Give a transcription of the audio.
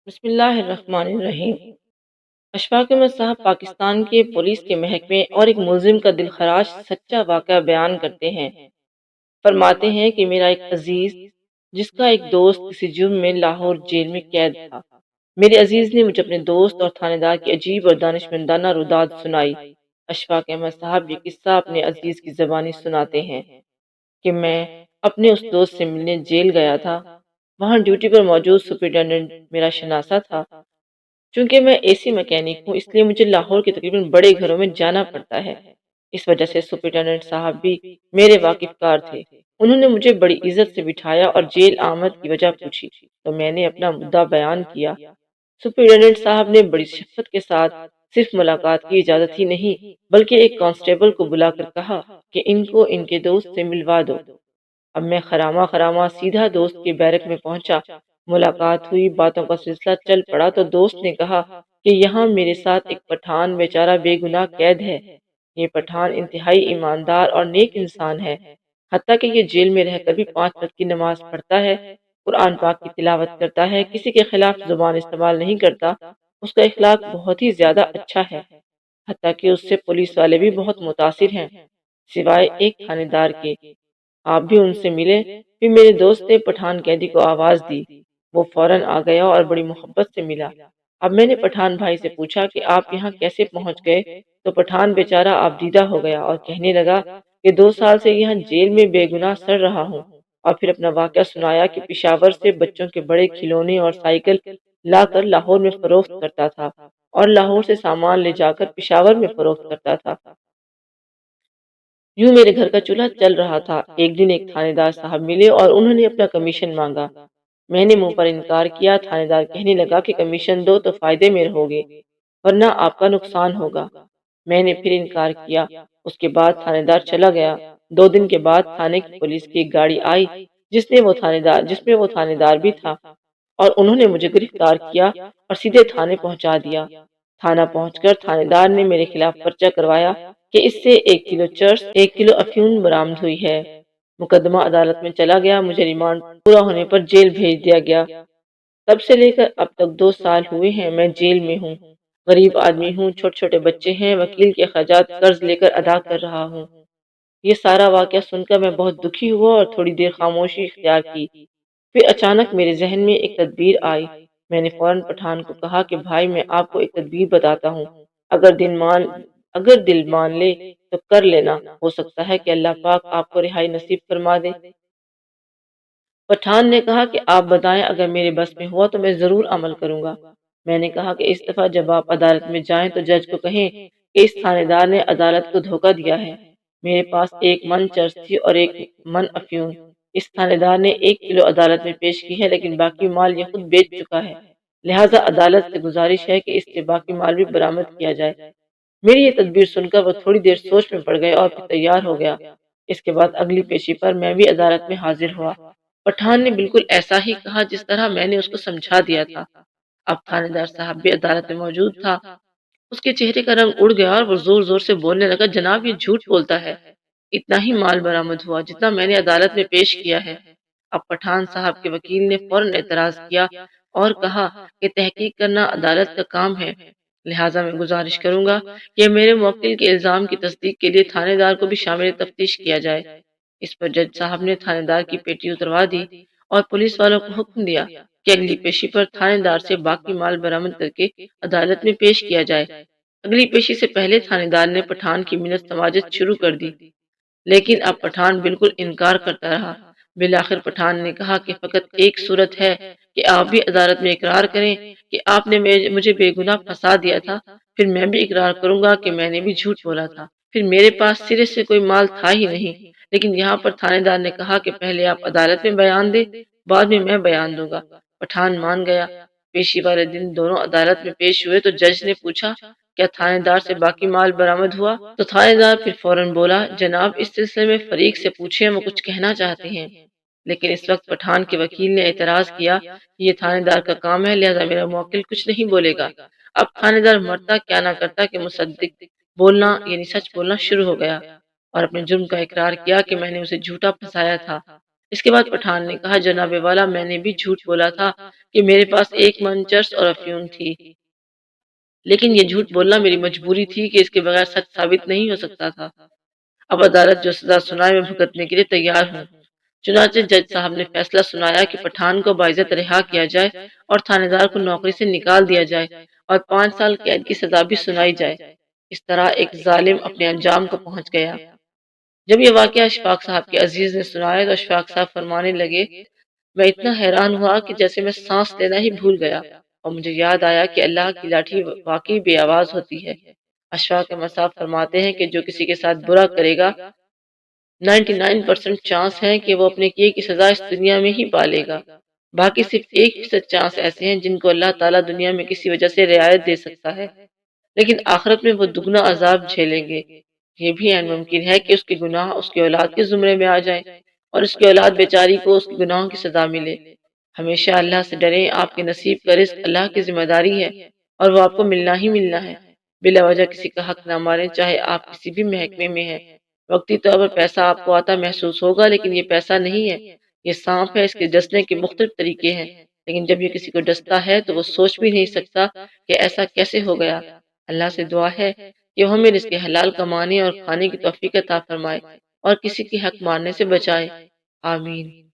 بسم اللہ الرحمن الرحیم۔ اشفاق احمد صاحب پاکستان کے پولیس کے محکمے اور ایک ملزم کا دلخراش سچا واقعہ بیان کرتے ہیں۔ فرماتے ہیں کہ میرا ایک عزیز جس کا ایک دوست کسی جرم میں لاہور جیل میں قید تھا، میرے عزیز نے مجھے اپنے دوست اور تھانے دار کی عجیب اور دانشمندانہ روداد سنائی۔ اشفاق احمد صاحب یہ قصہ اپنے عزیز کی زبانی سناتے ہیں کہ میں اپنے اس دوست سے ملنے جیل گیا تھا۔ وہاں ڈیوٹی پر موجود سپرنٹینڈنٹ میرا شناسا تھا۔ چونکہ میں اے سی میکینک ہوں، اس لیے مجھے لاہور کے تقریباً بڑے گھروں میں جانا پڑتا ہے۔ اس وجہ سے سپرنٹینڈنٹ صاحب بھی میرے واقف کار تھے۔ انہوں نے مجھے بڑی عزت سے بٹھایا اور جیل آمد کی وجہ پوچھی تو میں نے اپنا مدعا بیان کیا۔ سپرنٹینڈنٹ صاحب نے بڑی شفقت کے ساتھ صرف ملاقات کی اجازت ہی نہیں بلکہ ایک کانسٹیبل کو بلا کر کہا کہ ان کو ان کے دوست سے ملوا دو۔ اب میں خراما خراما سیدھا دوست کے بیرک میں پہنچا۔ ملاقات ہوئی، باتوں کا سلسلہ چل پڑا تو دوست نے کہا کہ یہاں میرے ساتھ ایک پٹھان بیچارہ بے گناہ قید ہے۔ یہ پٹھان انتہائی ایماندار اور نیک انسان ہے، حتیٰ کہ یہ جیل میں رہ کر بھی 5 وقت کی نماز پڑھتا ہے، قرآن پاک کی تلاوت کرتا ہے، کسی کے خلاف زبان استعمال نہیں کرتا، اس کا اخلاق بہت ہی زیادہ اچھا ہے، حتیٰ کہ اس سے پولیس والے بھی بہت متاثر ہیں، سوائے ایک تھانے دار کے۔ آپ بھی ان سے ملے۔ پھر میرے دوست نے پٹھان قیدی کو آواز دی، وہ فوراً آ گیا اور بڑی محبت سے ملا۔ اب میں نے پٹھان بھائی سے پوچھا کہ آپ یہاں کیسے پہنچ گئے تو پٹھان بیچارہ آبدیدہ ہو گیا اور کہنے لگا کہ 2 سال سے یہاں جیل میں بے گناہ سڑ رہا ہوں، اور پھر اپنا واقعہ سنایا کہ پشاور سے بچوں کے بڑے کھلونے اور سائیکل لا کر لاہور میں فروخت کرتا تھا اور لاہور سے سامان لے جا کر پشاور میں فروخت کرتا تھا۔ یوں میرے گھر کا چولہا چل رہا تھا۔ ایک دن ایک تھانے دار صاحب ملے اور انہوں نے اپنا کمیشن مانگا۔ میں نے منہ پر انکار کیا۔ تھانے دار کہنے لگا کہ کمیشن دو تو فائدے میں رہوگے، ورنہ آپ کا نقصان ہوگا۔ میں نے پھر انکار کیا۔ اس کے بعد تھانے دار چلا گیا۔ 2 دن کے بعد تھانے کی پولیس کی ایک گاڑی آئی جس میں وہ تھانے دار بھی تھا، اور انہوں نے مجھے گرفتار کیا اور سیدھے تھانے پہنچا دیا۔ تھانہ پہنچ کر تھانے دار نے میرے خلاف پرچہ کروایا کہ اس سے 1 کلو چرس 1 کلو افیون برآمد ہوئی ہے۔ مقدمہ عدالت میں چلا گیا۔ مجھے ریمانڈ پورا ہونے پر جیل بھیج دیا گیا۔ تب سے لے کر اب تک 2 سال ہوئے ہیں میں جیل میں ہوں۔ غریب آدمی ہوں، چھوٹے چھوٹے بچے ہیں، وکیل کے اخراجات قرض لے کر ادا کر رہا ہوں۔ یہ سارا واقعہ سن کر میں بہت دکھی ہوا اور تھوڑی دیر خاموشی اختیار کی۔ پھر اچانک میرے ذہن میں ایک تدبیر آئی۔ میں نے فوراً پٹھان کو کہا کہ بھائی میں آپ کو ایک تدبیر بتاتا ہوں، اگر دل مان لے تو کر لینا، ہو سکتا ہے کہ اللہ پاک آپ کو رہائی نصیب فرما دے۔ پٹھان نے کہا کہ آپ بتائیں، اگر میرے بس میں ہوا تو میں ضرور عمل کروں گا۔ میں نے کہا کہ اس دفعہ جب آپ عدالت میں جائیں تو جج کو کہیں کہ اس تھانے دار نے عدالت کو دھوکہ دیا ہے۔ میرے پاس 1 من چرس تھی اور 1 من افیون۔ اس تھانے دار نے 1 کلو عدالت میں پیش کی ہے، لیکن باقی مال یہ خود بیچ چکا ہے، لہٰذا عدالت سے گزارش ہے کہ اس سے باقی مال بھی برآمد کیا جائے۔ میری یہ تدبیر سن کر وہ تھوڑی دیر سوچ میں پڑ گئے اور پھر تیار ہو گیا۔ اس کے بعد اگلی پیشی پر میں بھی عدالت میں حاضر ہوا۔ پٹھان نے بالکل ایسا ہی کہا جس طرح میں نے اس کو سمجھا دیا تھا۔ اب تھانے دار صاحب بھی عدالت میں موجود تھا۔ اس کے چہرے کا رنگ اڑ گیا اور وہ زور زور سے بولنے لگا، جناب یہ جھوٹ بولتا ہے، اتنا ہی مال برآمد ہوا جتنا میں نے عدالت میں پیش کیا ہے۔ اب پٹھان صاحب کے وکیل نے فوراً اعتراض کیا اور کہا کہ تحقیق کرنا عدالت کا کام ہے، لہٰذا میں گزارش کروں گا کہ میرے موکل کے الزام کی تصدیق کے لیے تھانے دار کو بھی شامل تفتیش کیا جائے۔ اس پر جج صاحب نے تھانے دار کی پیٹی اتروا دی اور پولیس والوں کو حکم دیا کہ اگلی پیشی پر تھانے دار سے باقی مال برآمد کر کے عدالت میں پیش کیا جائے۔ اگلی پیشی سے پہلے تھانے دار نے پٹھان کی منت سماجت شروع کر دی، لیکن اب پٹھان بالکل انکار کرتا رہا۔ بالآخر پٹھان نے کہا کہ فقط ایک صورت ہے کہ آپ بھی عدالت میں اقرار کریں کہ آپ نے مجھے بے گناہ پھنسا دیا تھا، پھر میں بھی اقرار کروں گا کہ میں نے بھی جھوٹ بولا تھا، پھر میرے پاس سرے سے کوئی مال تھا ہی نہیں، لیکن یہاں پر تھانے دار نے کہا کہ پہلے آپ عدالت میں بیان دیں، بعد میں بیان دوں گا۔ پٹھان مان گیا۔ پیشی والے دن دونوں عدالت میں پیش ہوئے تو جج نے پوچھا کیا تھانے دار سے باقی مال برآمد ہوا؟ تو تھانے دار پھر فوراً بولا، جناب اس سلسلے میں فریق سے پوچھیں، وہ کچھ کہنا چاہتے ہیں۔ لیکن اس وقت پٹھان کے وکیل نے اعتراض کیا کہ یہ تھانے دار کا کام ہے، لہذا میرا موکل کچھ نہیں بولے گا۔ اب تھانے دار مرتا کیا نہ کرتا کہ مصدق بولنا یعنی سچ بولنا شروع ہو گیا اور اپنے جرم کا اقرار کیا کہ میں نے اسے جھوٹا پھنسایا تھا۔ اس کے بعد پٹھان نے کہا، جناب والا، میں نے بھی جھوٹ بولا تھا کہ میرے پاس ایک من چرس اور افیون تھی، لیکن یہ جھوٹ بولنا میری مجبوری تھی کہ اس کے بغیر سچ ثابت نہیں ہو سکتا تھا۔ اب عدالت جو سزا سنائے میں بھگتنے کے لیے تیار ہوں۔ چنانچہ جج صاحب نے فیصلہ سنایا کہ پٹھان کو باعزت رہا کیا جائے اور تھانے دار کو نوکری سے نکال دیا جائے اور 5 سال قید کی سزا بھی سنائی جائے۔ اس طرح ایک ظالم اپنے انجام کو پہنچ گیا۔ جب یہ واقعہ اشفاق صاحب کے عزیز نے سنایا تو اشفاق صاحب فرمانے لگے، میں اتنا حیران ہوا کہ جیسے میں سانس لینا ہی بھول گیا اور مجھے یاد آیا کہ اللہ کی لاٹھی واقعی بے آواز ہوتی ہے۔ اشفاق احمد صاحب فرماتے ہیں کہ جو کسی کے ساتھ برا کرے گا 99% چانس ہے کہ وہ اپنے کیے کی سزا اس دنیا میں ہی پالے گا، باقی صرف 1% چانس ایسے ہیں جن کو اللہ تعالیٰ دنیا میں کسی وجہ سے رعایت دے سکتا ہے، لیکن آخرت میں وہ دگنا عذاب جھیلیں گے۔ یہ بھی عین ممکن ہے کہ اس کے گناہ اس کی اولاد کے زمرے میں آ جائیں اور اس کی اولاد بیچاری کو اس کے گناہوں کی سزا ملے۔ ہمیشہ اللہ سے ڈریں، آپ کے نصیب کا رزق اللہ کی ذمہ داری ہے اور وہ آپ کو ملنا ہی ملنا ہے۔ بلا وجہ کسی کا حق نہ ماریں، چاہے آپ کسی بھی محکمے میں ہیں۔ وقتی طور پر پیسہ آپ کو آتا محسوس ہوگا، لیکن یہ پیسہ نہیں ہے، یہ سانپ ہے، اس کے ڈسنے کے مختلف طریقے ہیں، لیکن جب یہ کسی کو ڈستا ہے تو وہ سوچ بھی نہیں سکتا کہ ایسا کیسے ہو گیا۔ اللہ سے دعا ہے کہ وہ ہمیں رزق حلال کمانے اور کھانے کی توفیق عطا فرمائے اور کسی کے حق مارنے سے بچائے۔ آمین۔